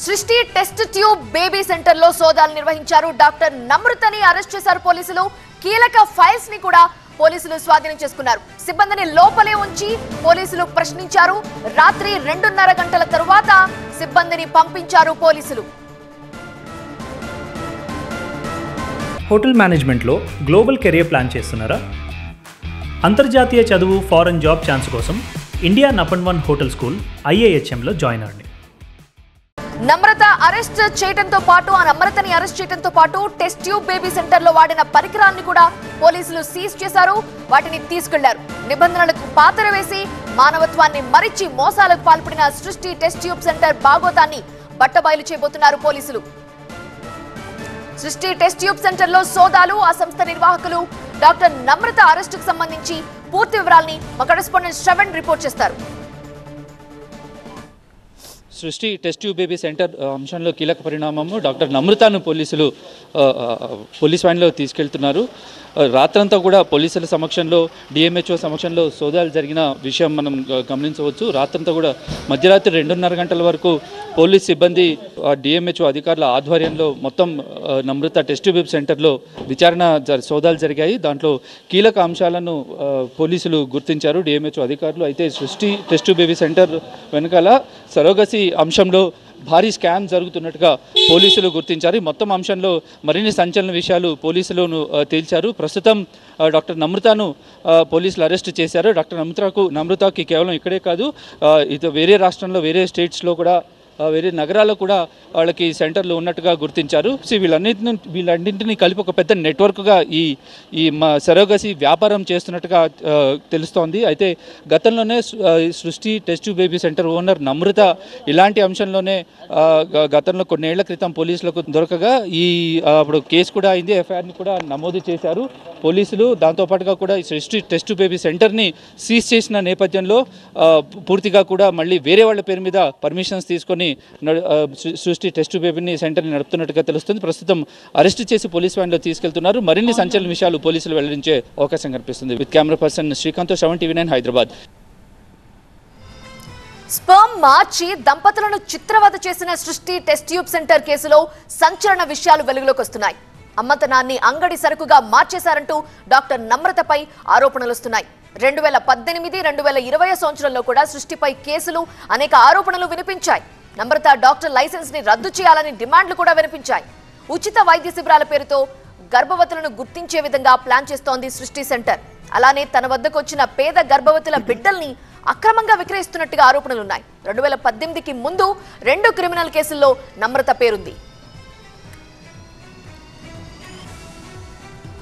సృష్టి test tube baby centre లో సోదాలు నిర్వహించారు. డాక్టర్ నమ్రతని అరెస్ట్ చేశారు పోలీసులు. కీలక ఫైల్స్ ని కూడా పోలీసులు స్వాధీనం చేసుకున్నారు. సిబ్బందిని లోపలే ఉంచి పోలీసులు ప్రశ్నించారు. రాత్రి 2:30 గంటల తరువాత సిబ్బందిని పంపించారు పోలీసులు. హోటల్ మేనేజ్మెంట్లో గ్లోబల్ కెరియర్ ప్లాన్ చేస్తున్నారా? అంతర్జాతీయ చదువు, ఫారెన్ జాబ్ ఛాన్స్ కోసం ఇండియా నంబర్ 1 హోటల్ స్కూల్ IIHMలో జాయిన్ అవ్వండి. నమ్రత అరెస్ట్ చేయడంతో పాటు ఆ నమ్రతని అరెస్ట్ చేయడంతో పాటు టెస్ట్ ట్యూబ్ బేబీ సెంటర్ లో వాడిన పరికరాన్ని కూడా పోలీసులు సీజ్ చేశారు. వాటిని తీసుకెళ్లారు. నిబంధనలకు పాతర వేసి మానవత్వాన్ని మరిచి మోసాలకు పాల్పడిన సృష్టి టెస్ట్ ట్యూబ్ సెంటర్ భాగోతాన్ని బట్టబయలు చేయబోతున్నారు పోలీసులు. సృష్టి టెస్ట్ ట్యూబ్ సెంటర్ లో సోదాలు, ఆ సంస్థ నిర్వాహకులు డాక్టర్ నమ్రత అరెస్టుకు సంబంధించి పూర్తి వివరాల్ని మా కరెస్పాండెంట్ శ్రవణ్ రిపోర్ట్ చేస్తారు. సృష్టి టెస్ట్ ట్యూబ్ బేబీ సెంటర్ అంశంలో కీలక పరిణామము. డాక్టర్ నమ్రతను పోలీసులు పోలీస్ వ్యాన్లో తీసుకెళ్తున్నారు. రాత్రంతా కూడా పోలీసుల సమక్షంలో, DMHO సమక్షంలో సోదాలు జరిగిన విషయం మనం గమనించవచ్చు. రాత్రంతా కూడా మధ్యరాత్రి 2:30 గంటల వరకు పోలీస్ సిబ్బంది, DMHO అధికారుల ఆధ్వర్యంలో మొత్తం నమ్రత టెస్ట్ ట్యూబ్ సెంటర్లో సోదాలు జరిగాయి. దాంట్లో కీలక అంశాలను పోలీసులు గుర్తించారు, DMHO అధికారులు. అయితే సృష్టి టెస్ట్ ట్యూబ్ బేబీ సెంటర్ వెనకాల సరోగసి అంశంలో భారీ స్కామ్ జరుగుతున్నట్టుగా పోలీసులు గుర్తించారు. మొత్తం అంశంలో మరిన్ని సంచలన విషయాలు పోలీసులు తేల్చారు. ప్రస్తుతం డాక్టర్ నమ్రతను పోలీసులు అరెస్ట్ చేశారు. డాక్టర్ నమ్రతకి కేవలం ఇక్కడే కాదు, ఇది వేరే రాష్ట్రంలో, వేరే స్టేట్స్లో కూడా, వేరే నగరాల్లో కూడా వాళ్ళకి సెంటర్లు ఉన్నట్టుగా గుర్తించారు. సో వీళ్ళన్నింటినీ కలిపి ఒక పెద్ద నెట్వర్క్గా ఈ సరోగసి వ్యాపారం చేస్తున్నట్టుగా తెలుస్తోంది. అయితే గతంలోనే Srushti test tube baby centre owner Namrata ఇలాంటి అంశంలోనే గతంలో కొన్నేళ్ల క్రితం పోలీసులకు దొరకగా అప్పుడు కేసు కూడా అయింది, FIRని కూడా నమోదు చేశారు పోలీసులు. దాంతోపాటుగా కూడా ఈ సృష్టి టెస్ట్ ట్యూబ్ బేబీ సెంటర్ని సీజ్ చేసిన నేపథ్యంలో పూర్తిగా కూడా మళ్ళీ వేరే వాళ్ళ పేరు మీద పర్మిషన్స్ తీసుకొని సృష్టి టెస్ట్ బేబీని సెంటర్ని నడుపుతున్నట్టుగా తెలుస్తుంది. ప్రస్తుతం అరెస్ట్ చేసి పోలీస్ వ్యాన్లో తీసుకెళ్తున్నారు. మరిన్ని సంచలన విషయాలు పోలీసులు వెల్లడించే అవకాశం కనిపిస్తుంది. With camera person Srikanth, 7 TV9 Hyderabad. Sperm మార్చి దంపతులను చిత్రవద చేసిన సృష్టి టెస్ట్ ట్యూబ్ సెంటర్ కేసులో సంచలన విషయాలు వెలుగులోకి వస్తున్నాయి. అమ్మతనాన్ని అంగడి సరుకుగా మార్చేశారంటూ డాక్టర్ నమ్రతపై ఆరోపణలు వస్తున్నాయి. 2018, 2020 సంవత్సరంలో కూడా సృష్టిపై కేసులు, అనేక ఆరోపణలు వినిపించాయి. నమ్రత డాక్టర్ లైసెన్స్ ని రద్దు చేయాలని డిమాండ్లు కూడా వినిపించాయి. ఉచిత వైద్య శిబిరాల పేరుతో గర్భవతులను గుర్తించే విధంగా ప్లాన్ చేస్తోంది సృష్టి సెంటర్. అలానే తన వద్దకు వచ్చిన పేద గర్భవతుల బిడ్డల్ని అక్రమంగా విక్రయిస్తున్నట్టుగా ఆరోపణలున్నాయి. 2018కి ముందు 2 క్రిమినల్ కేసుల్లో నమ్రత పేరుంది.